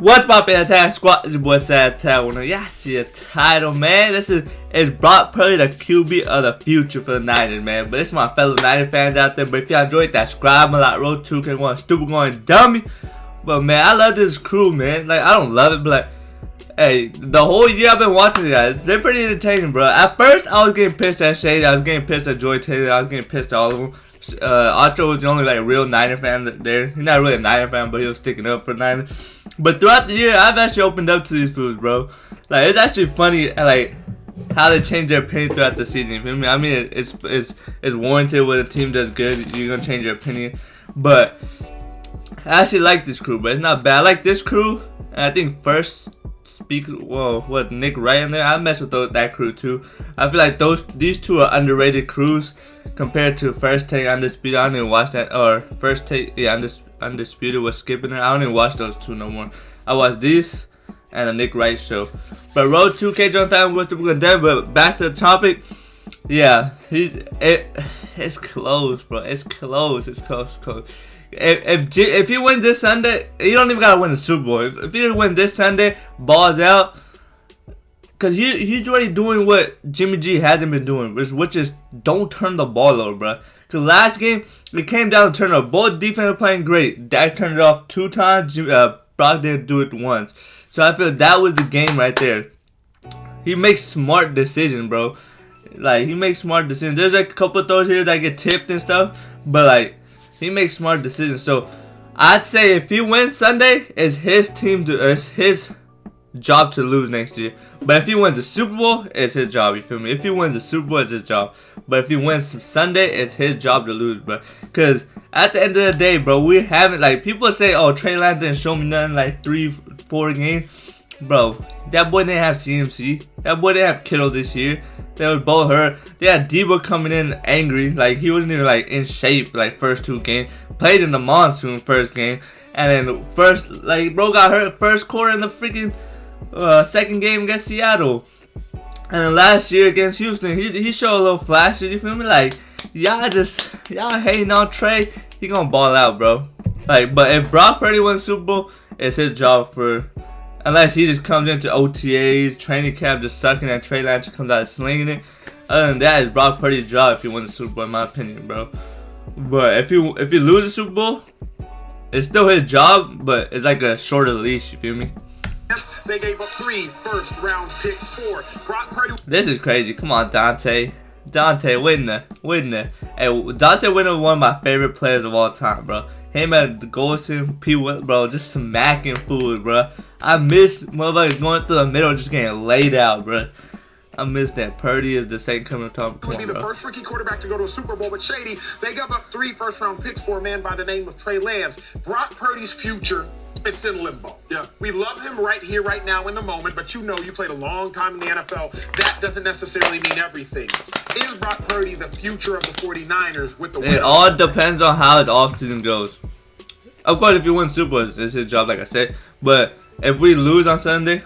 What's poppin', Attack Squad? It's your boy SatAttack. Y'all see the title, man. This is Brock Purdy, the QB of the future for the Niners, man. But it's my fellow Niners fans out there. But if y'all enjoyed that, subscribe. Like Road 2K going stupid, going dummy. But man, I love this crew, man. Like, I don't love it, but like, hey, the whole year I've been watching guys, they're pretty entertaining, bro. At first, I was getting pissed at Shady. I was getting pissed at Joy Taylor. I was getting pissed at all of them. Acho was the only like real Niner fan there. He's not really a Niner fan, but he was sticking up for Niners. But throughout the year, I've actually opened up to these fools, bro. Like, it's actually funny, like, how they change their opinion throughout the season. You feel me? I mean, it's warranted when a team does good. You're gonna change your opinion. But I actually like this crew, but it's not bad. I like this crew, and I think Nick Wright in there. I mess with that crew too. I feel like these two are underrated crews compared to First Take, Undisputed. I don't even watch that, or First Take, yeah, Undisputed was skipping it. I don't even watch those two no more. I watch these and the Nick Wright show. But Road 2K John Fan was the dead. But back to the topic. Yeah, it's close, bro. It's close. If he wins this Sunday, you don't even gotta win the Super Bowl. If he wins this Sunday, balls out. Cause he's already doing what Jimmy G hasn't been doing, which is don't turn the ball over, bro. Cause last game it came down to turnover. Both defense were playing great. Dak turned it off 2 times. Brock didn't do it once. So I feel that was the game right there. He makes smart decisions, bro. Like, he makes smart decisions. There's like a couple of throws here that get tipped and stuff, but like, he makes smart decisions. So I'd say if he wins Sunday, it's his job to lose next year. But if he wins the Super Bowl, it's his job. You feel me? If he wins the Super Bowl, it's his job. But if he wins Sunday, it's his job to lose, bro. Cause at the end of the day, bro, we haven't, like, people say, oh, Trey Lance didn't show me nothing like 3-4 games. Bro, that boy didn't have CMC. That boy didn't have Kittle this year. They were both hurt. They had Debo coming in angry. Like, he wasn't even like in shape like first 2 games. Played in the monsoon first game. And then bro got hurt first quarter in the freaking second game against Seattle. And then last year against Houston, he showed a little flashes. You feel me? Like, y'all hating on Trey. He gonna ball out, bro. Like, but if Brock Purdy wins Super Bowl, it's his job unless he just comes into OTAs, training camp, just sucking, and Trey Lance comes out slinging it. Other than that, it's Brock Purdy's job if he wins the Super Bowl, in my opinion, bro. But if he loses the Super Bowl, it's still his job, but it's like a shorter leash. You feel me? They gave up 3 first-round pick 4. Brock Purdy. This is crazy. Come on, Dante Whitner. Hey, Dante Whitner is one of my favorite players of all time, bro. Him at the Golson, P. Will, bro, just smacking food, bro. I miss motherfuckers going through the middle, just getting laid out, bro. I miss that. Purdy is the second coming of Tom. Would be the first rookie quarterback to go to a Super Bowl with Shady. They gave up 3 first-round picks for a man by the name of Trey Lance. Brock Purdy's future, it's in limbo. Yeah, we love him right here, right now, in the moment, but you know you played a long time in the NFL. That doesn't necessarily mean everything. Is Brock Purdy the future of the 49ers with the It all depends on how his offseason goes. Of course, if you win Super Bowl, it's his job, like I said. But if we lose on Sunday,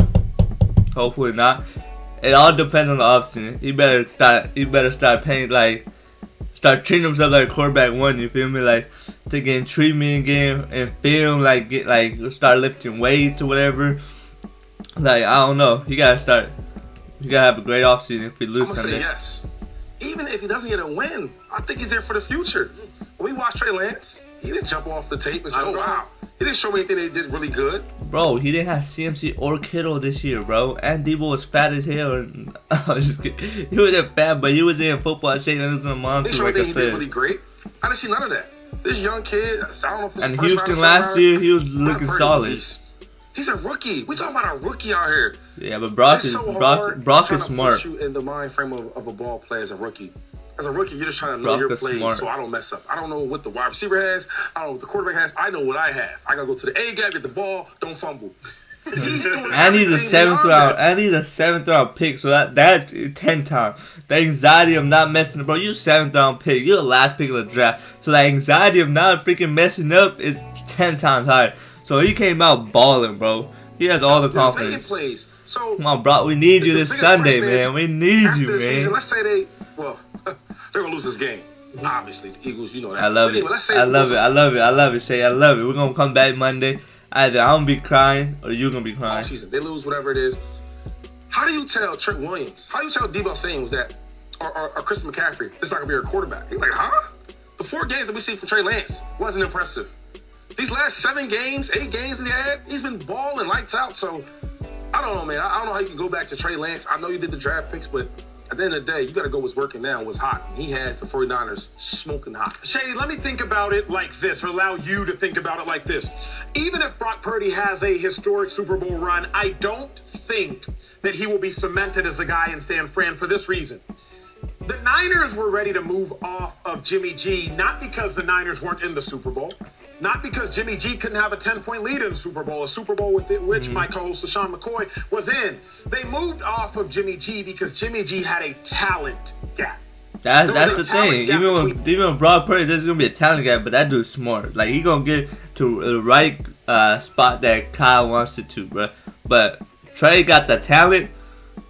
hopefully not. It all depends on the offseason. He better start paying, like, start treating himself like a quarterback one. You feel me? Like, taking treatment game and film, like start lifting weights or whatever. Like, I don't know. You gotta have a great offseason if we lose Sunday. I'm gonna say yes. Even if he doesn't get a win, I think he's there for the future. When we watched Trey Lance, he didn't jump off the tape and say, oh, wow. He didn't show me anything that he did really good. Bro, he didn't have CMC or Kittle this year, bro. And Debo was fat as hell. And I was just kidding. He wasn't fat, but he was in football shape and he was a monster, they showed like I said. He did really great. I didn't see none of that. This young kid, I don't know if it's and Houston last year, he was looking solid. He's a rookie. We talking about a rookie out here. Yeah, but Brock is smart. Put you in the mind frame of a ball player as a rookie. As a rookie, you're just trying to know your plays so I don't mess up. I don't know what the wide receiver has. I don't know what the quarterback has. I know what I have. I gotta go to the A gap, get the ball, don't fumble. He's doing and he's a 7th round. And he's a 7th round pick. So that's 10 times. The anxiety of not messing up, bro. You're a 7th round pick. You're the last pick of the draft. So the anxiety of not freaking messing up is 10 times higher. So he came out balling, bro. He has all the confidence. Plays. So come on, bro. We need you this Sunday, man. We need you, man. Season, let's say they're gonna lose this game. Obviously, it's Eagles. You know that. I love it. I love it, Shay. I love it. We're gonna come back Monday. either I'm gonna be crying or you're gonna be crying. Season, they lose whatever it is. How do you tell Trent Williams? How do you tell Debo Samuels that, or Christian McCaffrey, this is not gonna be your quarterback? He's like, huh? The 4 games that we see from Trey Lance wasn't impressive. These last 7 games, 8 games he had, he's been balling lights out. So I don't know, man. I don't know how you can go back to Trey Lance. I know you did the draft picks, but at the end of the day, you got to go what's working now, what's hot. And he has the 49ers smoking hot. Shady, let me think about it like this, or allow you to think about it like this. Even if Brock Purdy has a historic Super Bowl run, I don't think that he will be cemented as a guy in San Fran for this reason. The Niners were ready to move off of Jimmy G, not because the Niners weren't in the Super Bowl, not because Jimmy G couldn't have a 10-point lead in the Super Bowl, a Super Bowl with which my co-host LaShawn McCoy was in. They moved off of Jimmy G because Jimmy G had a talent gap. That's the thing. Even when Brock Purdy, there's gonna be a talent gap, but that dude's smart. Like, he gonna get to the right spot that Kyle wants it to, bro. But Trey got the talent.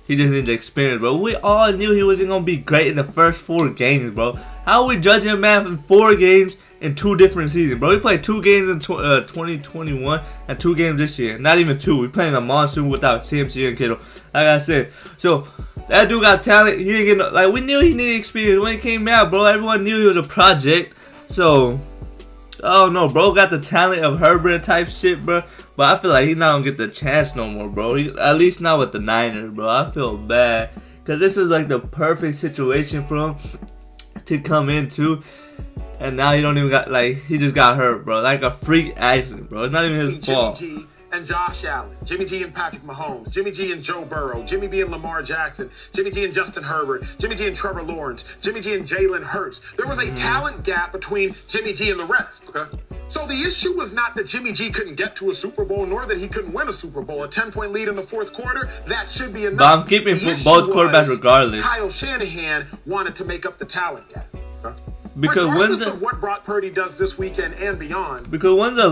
He just needs the experience, bro. We all knew he wasn't gonna be great in the first 4 games, bro. How are we judging a man in 4 games in 2 different seasons, bro? We played 2 games in 2021 and 2 games this year. Not even 2. We playing a monsoon without CMC and Kittle. Like I said, so that dude got talent. He didn't get no, like, we knew he needed experience when he came out, bro. Everyone knew he was a project. So, oh no, bro got the talent of Herbert type shit, bro. But I feel like he's not gonna get the chance no more, bro. At least not with the Niners, bro. I feel bad, cause this is like the perfect situation for him to come into, and now he don't even got, like, he just got hurt, bro. Like a freak accident, bro. It's not even his fault. Jimmy G and Josh Allen, Jimmy G and Patrick Mahomes, Jimmy G and Joe Burrow, Jimmy G and Lamar Jackson, Jimmy G and Justin Herbert, Jimmy G and Trevor Lawrence, Jimmy G and Jalen Hurts. There was a talent gap between Jimmy G and the rest. Okay. So the issue was not that Jimmy G couldn't get to a Super Bowl, nor that he couldn't win a Super Bowl. A 10-point lead in the 4th quarter, that should be enough. But I'm keeping both quarterbacks regardless. Kyle Shanahan wanted to make up the talent gap. Okay? Because regardless of what Brock Purdy does this weekend and beyond. Because when the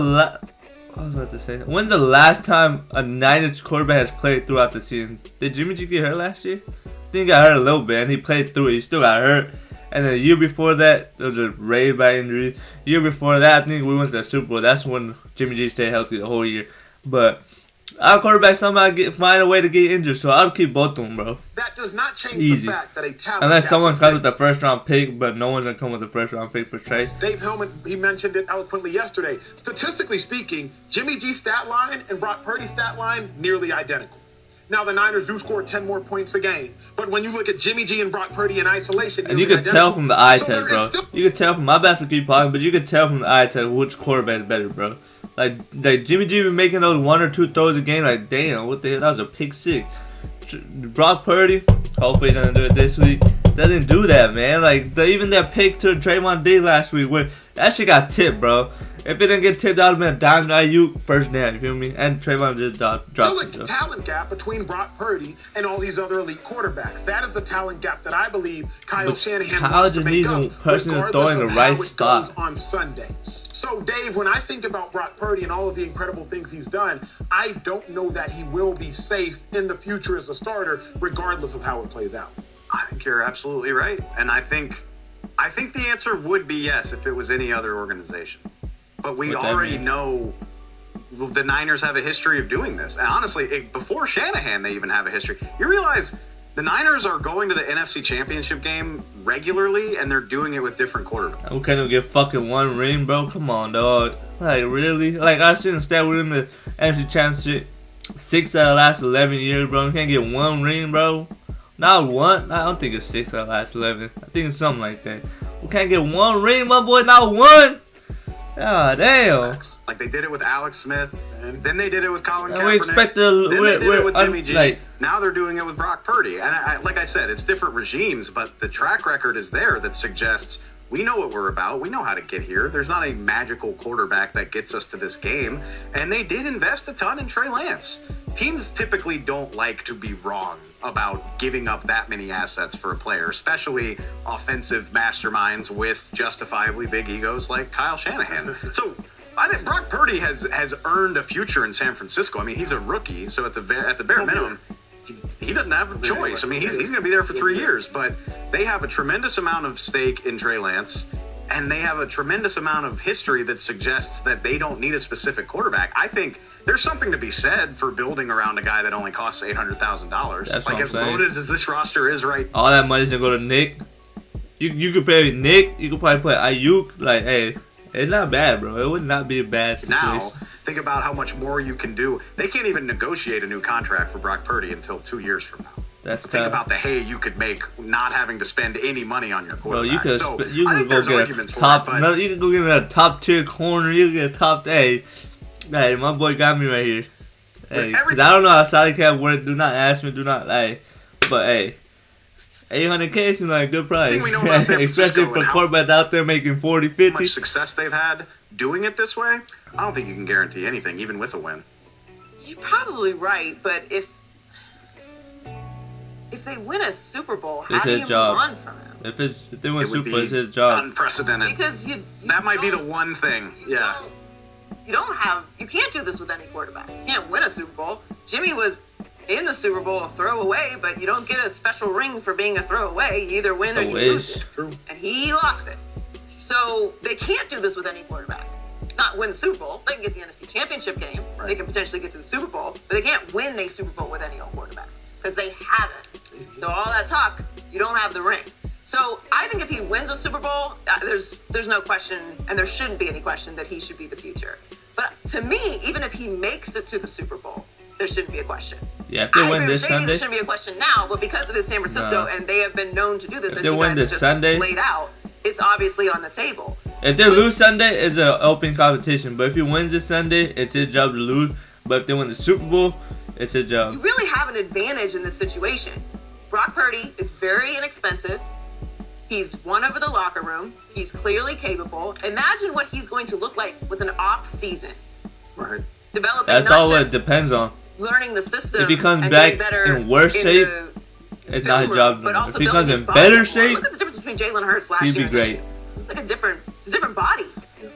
last time a Niners quarterback has played throughout the season? Did Jimmy G get hurt last year? I think he got hurt a little bit, and he played through it. He still got hurt. And then the year before that, there was a raid by injury. The year before that, I think we went to the Super Bowl. That's when Jimmy G stayed healthy the whole year. But our quarterback somehow find a way to get injured, so I'll keep both of them, bro. That does not change the fact that a talent, unless someone comes with the 1st-round pick, but no one's gonna come with the 1st-round pick for Trey. Dave Hillman, he mentioned it eloquently yesterday. Statistically speaking, Jimmy G's stat line and Brock Purdy's stat line nearly identical. Now, the Niners do score 10 more points a game, but when you look at Jimmy G and Brock Purdy in isolation, and you could tell from the eye test, bro. You could tell from, my bad for keep talking, but you could tell from the eye test which quarterback is better, bro. Like Jimmy G been making those 1 or 2 throws a game. Like, damn, what the hell? That was a pick 6. Brock Purdy, hopefully he doesn't do it this week. Doesn't do that, man. Like, even that pick to Draymond D last week, where that shit got tipped, bro. If it didn't get tipped, that would have been a dime to Ayuk, 1st down, you feel me? And Trayvon just dropped it. The talent gap between Brock Purdy and all these other elite quarterbacks. That is the talent gap that I believe Kyle Shanahan wants to make up, regardless of how it goes on Sunday. So, Dave, when I think about Brock Purdy and all of the incredible things he's done, I don't know that he will be safe in the future as a starter, regardless of how it plays out. I think you're absolutely right. And I think the answer would be yes if it was any other organization. But we already know the Niners have a history of doing this. And honestly, before Shanahan, they even have a history. You realize the Niners are going to the NFC Championship game regularly, and they're doing it with different quarterbacks. We can't even get fucking 1 ring, bro. Come on, dog. Like, really? Like, I seen instead we're in the NFC Championship 6 out of the last 11 years, bro. We can't get 1 ring, bro. Not 1. I don't think it's 6 out of the last 11. I think it's something like that. We can't get 1 ring, my boy. Not 1. Ah, damn. Like, they did it with Alex Smith, and then they did it with Colin Kaepernick. We expect then they did it with Jimmy G. Now they're doing it with Brock Purdy. And like I said, it's different regimes, but the track record is there that suggests we know what we're about. We know how to get here. There's not a magical quarterback that gets us to this game. And they did invest a ton in Trey Lance. Teams typically don't like to be wrong about giving up that many assets for a player, especially offensive masterminds with justifiably big egos like Kyle Shanahan. So I think Brock Purdy has earned a future in San Francisco. I mean, he's a rookie, so at the bare minimum, he doesn't have a choice. I mean, he's going to be there for 3 years, but they have a tremendous amount of stake in Trey Lance. and they have a tremendous amount of history that suggests that they don't need a specific quarterback. I think there's something to be said for building around a guy that only costs $800,000. That's like, as loaded as this roster is right all that money's gonna go to Nick. You could pay Nick. You could probably put Ayuk. Like, hey, it's not bad, bro. It would not be a bad situation. now, think about how much more you can do. They can't even negotiate a new contract for Brock Purdy until 2 years from now. That's Think tough. about the hay you could make not having to spend any money on your Bro, quarterback. you could so you I could think go there's get arguments a for top. it, but No, you can go get a top tier corner. You can get a top. Hey, my boy got me right here. Hey, because I don't know how SatAttack works. Do not ask me. Do not like. But hey, $800K seems like a good price. The thing we know about San Francisco Especially for and how quarterbacks out there making 40, 50. much success they've had doing it this way, I don't think you can guarantee anything, even with a win. You're probably right, but if they win a Super Bowl, how It's do you his move job. on from him? If they win It would Super Bowl, be it's his job. unprecedented. Because That might be the don't- one thing. Yeah. you can't do this with any quarterback. You can't win a Super Bowl. Jimmy was in the Super Bowl a throwaway, but you don't get a special ring for being a throwaway. You either win or you lose it. True. And he lost it. So they can't do this with any quarterback. Not win the Super Bowl. They can get the NFC Championship game. Right. They can potentially get to the Super Bowl, but they can't win a Super Bowl with any old quarterback because they haven't. So all that talk, you don't have the ring. So I think if he wins a Super Bowl, there's no question, and there shouldn't be any question that he should be the future. But to me, even if he makes it to the Super Bowl, there shouldn't be a question. Yeah, if they I win agree this with Shady, Sunday, there shouldn't be a question now, but because it is San Francisco and they have been known to do this, If as they you win guys this have just Sunday- laid out, it's obviously on the table. if they lose Sunday, it's an open competition. But if he wins this Sunday, it's his job to lose. But if they win the Super Bowl, it's his You job. really have an advantage in this situation. Brock Purdy is very inexpensive. He's won over the locker room. He's clearly capable. Imagine what he's going to look like with an off season. Right. Developing That's not all it just depends on. learning the system. If he comes and back getting better in worse in shape, the it's not his film job room, to but do. also If he building comes his in body better more. shape, Look at the difference between Jalen Hurts last he'd year be and this great. year. Like it's a different body.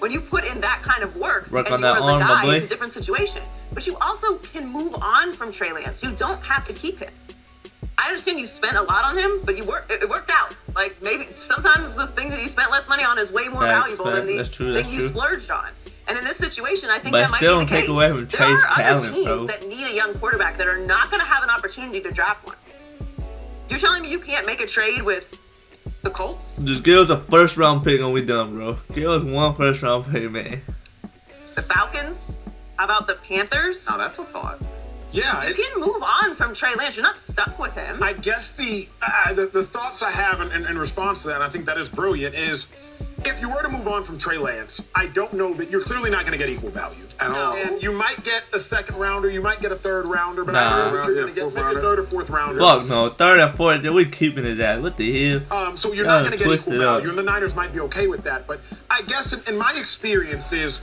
When you put in that kind of work Work and on you that are arm, the my guy, boy. it's a different situation. But you also can move on from Trey Lance. You don't have to keep him. I understand you spent a lot on him, but it worked out. Like maybe sometimes the thing that you spent less money on is way more valuable than the That's true, thing that's you true. splurged on. And in this situation, I think But that might still be the don't take case. away from There Trey's are talent, other teams bro. that need a young quarterback that are not going to have an opportunity to draft one. You're telling me you can't make a trade with the Colts? just give us a first round pick and we done, bro. Give us one first round pick, man. The Falcons? How about the Panthers? Now that's a thought. Yeah, You can move on from Trey Lance. You're not stuck with him. I guess the thoughts I have in response to that, and I think that is brilliant, is if you were to move on from Trey Lance, I don't know that you're clearly not going to get equal value at all. And you might get a second rounder, you might get a third rounder, but I don't know that you're going to get maybe a third or fourth rounder. Fuck no, third and fourth, we keeping his ass. What the hell? So you're not going to get twist equal it up. value, and the Niners might be okay with that. But I guess in my experience is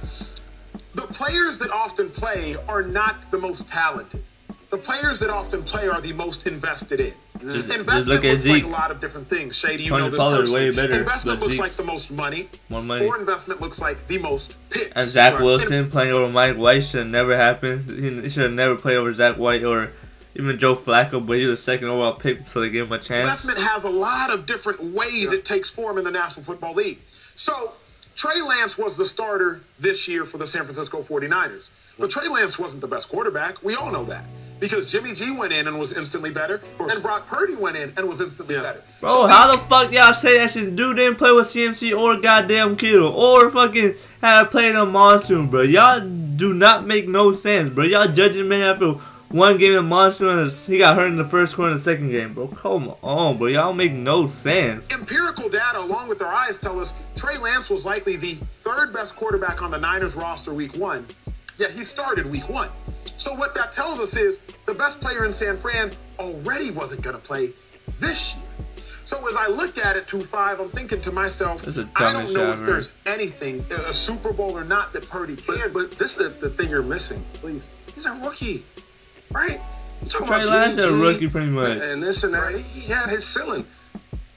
the players that often play are not the most talented. The players that often play are the most invested in. Just Investment look at looks Zeke. like a lot of different things. Shady, you Tony know this Pollard personally. way better, Investment but looks Zeke's like the most money. more money. Or investment looks like the most picks. And Zach Right. Wilson playing over Mike White should have never happened. He should have never played over Zach White or even Joe Flacco, but he was the second overall pick, so they gave him a chance. Investment has a lot of different ways it takes form in the National Football League. So Trey Lance was the starter this year for the San Francisco 49ers. But Trey Lance wasn't the best quarterback. We all know that. Because Jimmy G went in and was instantly better, and Brock Purdy went in and was instantly better. Bro, So how the fuck y'all say that shit? Dude didn't play with CMC or goddamn Kittle or fucking had played on Monsoon, bro. Y'all do not make no sense, bro. Y'all judging man after one game in Monsoon and he got hurt in the first quarter of the second game, bro. Come on, bro. Y'all make no sense. empirical data, along with our eyes, tell us Trey Lance was likely the third best quarterback on the Niners roster week one, yet he started week one. So what that tells us is the best player in San Fran already wasn't going to play this year. So as I looked at it 2-5, I'm thinking to myself, That's the I dumbest don't know shot if there's anything, a Super Bowl or not, that Purdy can. But this is the thing you're missing. Please. He's a rookie, right? You talking Trey about Lance Jimmy is a G rookie pretty much. and this and that. He had his ceiling.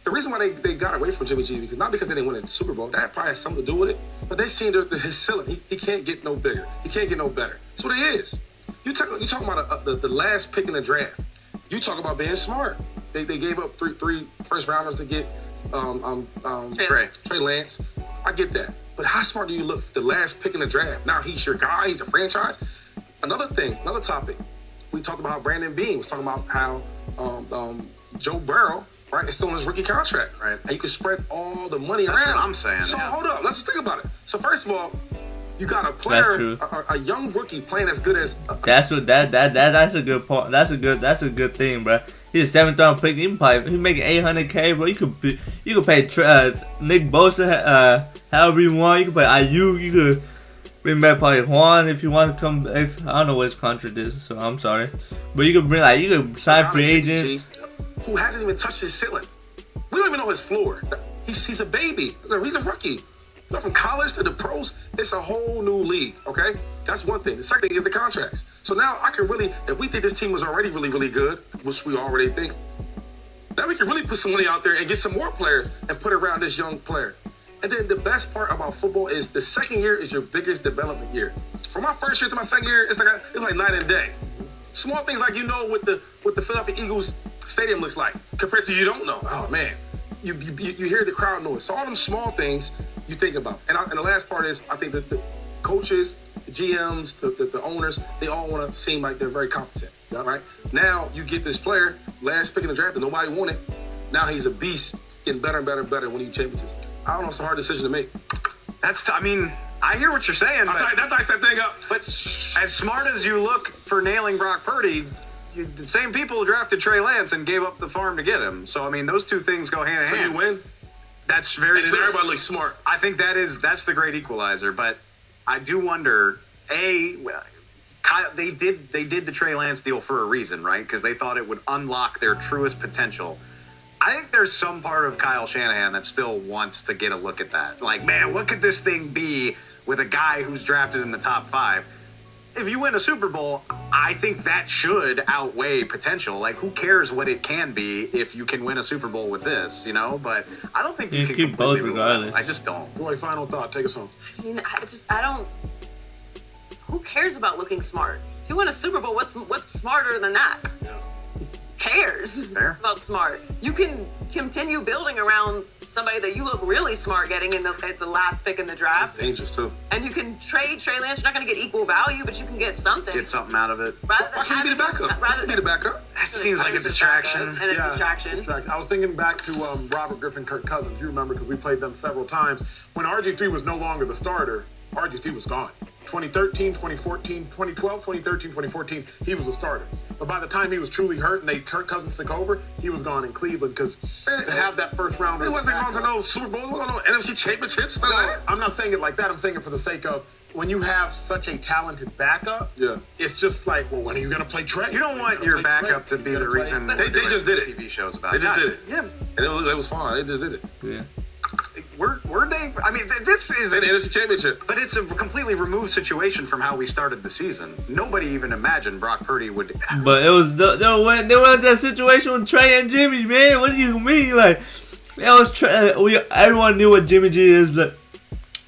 The reason why they got away from Jimmy G is because not because they didn't win a Super Bowl. That probably has something to do with it. But they seen his ceiling. He can't get no bigger. He can't get no better. That's what he is. You talking about the last pick in the draft. You talk about being smart. They gave up three first rounders to get Trey. Trey Lance. I get that. But how smart do you look for the last pick in the draft? Now he's your guy. He's a franchise. Another thing, another topic. We talked about how Brandon Beane was talking about how Joe Burrow, right, is still in his rookie contract. Right. And you can spread all the money That's around. what I'm saying. So yeah. hold up. Let's just think about it. So first of all, you got a player, a young rookie playing as good as. That's a good point. That's a good thing, bro. He's a 7th round pick. He making $800K, bro. You could pay Nick Bosa however you want. You could pay Ayuk. You could bring back probably Juan if you want to come. I don't know what his contract is, so I'm sorry. But you could sign free agents. Who hasn't even touched his ceiling? We don't even know his floor. He's a baby. He's a rookie. You know, from college to the pros, it's a whole new league, okay? That's one thing. The second thing is the contracts. So now I can really, if we think this team was already really, really good, which we already think, now we can really put some money out there and get some more players and put around this young player. And then the best part about football is the second year is your biggest development year. From my first year to my second year, it's like night and day. Small things like what the Philadelphia Eagles stadium looks like compared to you don't know. Oh man, you hear the crowd noise. So all them small things you think about. And the last part is I think that the coaches, the GMs, the owners, they all want to seem like they're very competent. Right? Now you get this player, last pick in the draft that nobody wanted. Now he's a beast, getting better and better and better when you championships. I don't know, it's a hard decision to make. I hear what you're saying, but that diced that thing up. But as smart as you look for nailing Brock Purdy, the same people who drafted Trey Lance and gave up the farm to get him. So I mean, those two things go hand in hand. So you win. That's very true. Everybody looks smart. I think that's the great equalizer. But I do wonder. Kyle, they did the Trey Lance deal for a reason, right? Because they thought it would unlock their truest potential. I think there's some part of Kyle Shanahan that still wants to get a look at that. Like, man, what could this thing be with a guy who's drafted in the top 5? If you win a Super Bowl, I think that should outweigh potential. Like, who cares what it can be if you can win a Super Bowl with this, you know? But I don't think you can keep both regardless. I just don't. Joy, final thought. Take us home. I mean, I don't. Who cares about looking smart? If you win a Super Bowl, what's smarter than that? Yeah. Cares Fair. about smart. You can continue building around somebody that you look really smart getting at the last pick in the draft. It's dangerous too. And you can trade Trey Lance. You're not going to get equal value, but you can get something. Get something out of it. Rather Why can't you be the backup? Why can't you be the backup? That seems like a distraction. And a distraction. I was thinking back to Robert Griffin, Kirk Cousins. You remember because we played them several times. When RG3 was no longer the starter, RG3 was gone. 2013, 2014, 2012, 2013, 2014, he was the starter. But by the time he was truly hurt and Kirk Cousins took over, he was gone in Cleveland because to have that first round. He wasn't going to no Super Bowl, he wasn't no NFC championships. No, I'm not saying it like that. I'm saying it for the sake of when you have such a talented backup, it's just like, well, when are you going to play Trey? You don't want your backup to be the reason they just did it. TV shows about They just did it. Yeah. And it was fine. They just did it. Yeah. Were they? I mean, this is an NFC championship. But it's a completely removed situation from how we started the season. Nobody even imagined Brock Purdy would. But it was there was that situation with Trey and Jimmy, man. What do you mean? Like, it was everyone knew what Jimmy G is. Like,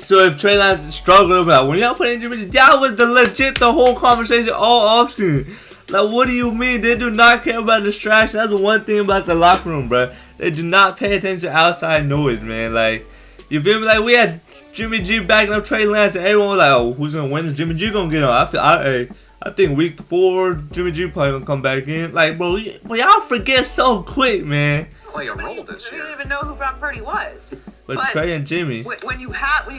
so if Trey Lance struggled, like, when y'all putting Jimmy G, that was the whole conversation all offseason. Like, what do you mean? They do not care about distraction. That's the one thing about the locker room, bro. They do not pay attention to outside noise, man. Like, you feel me? Like, we had Jimmy G backing up Trey Lance, and everyone was like, "Oh, who's gonna win? Is Jimmy G gonna get on?" I think week 4, Jimmy G probably gonna come back in. Like, bro, y'all forget so quick, man. Play a role this We year. didn't even know who Brock Purdy was. But Trey and Jimmy. When you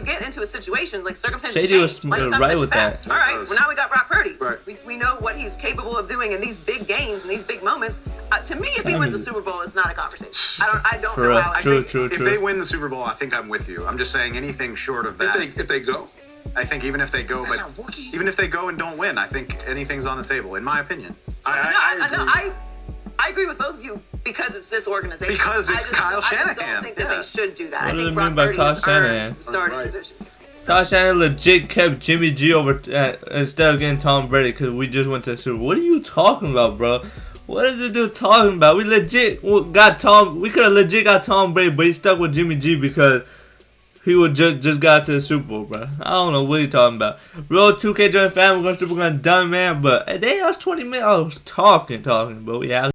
get into a situation like circumstances Shady change, was life comes right at you with fast. that. All right, well now we got Brock Purdy. Right. We know what he's capable of doing in these big games and these big moments. To me, if he wins a Super Bowl, it's not a conversation. I don't know how. True. If they win the Super Bowl, I think I'm with you. I'm just saying anything short of that. If they go, I think even if they go, That's but our rookie. even if they go and don't win, I think anything's on the table, in my opinion. I agree with both of you because it's this organization. Because it's Kyle I just Shanahan. don't think that they should do that. What I do you think mean Brock by Purdy Kyle has earned Shanahan? the starting Right. position. Kyle Shanahan legit kept Jimmy G over instead of getting Tom Brady because we just went to the Super Bowl. What are you talking about, bro? What is this dude talking about? We legit got Tom. We could have legit got Tom Brady, but he stuck with Jimmy G because he would just got to the Super Bowl, bro. I don't know what he talking about. Real 2K joint fan, we're going to Super Bowl done, man. But they asked 20 minutes. I was talking, but we have.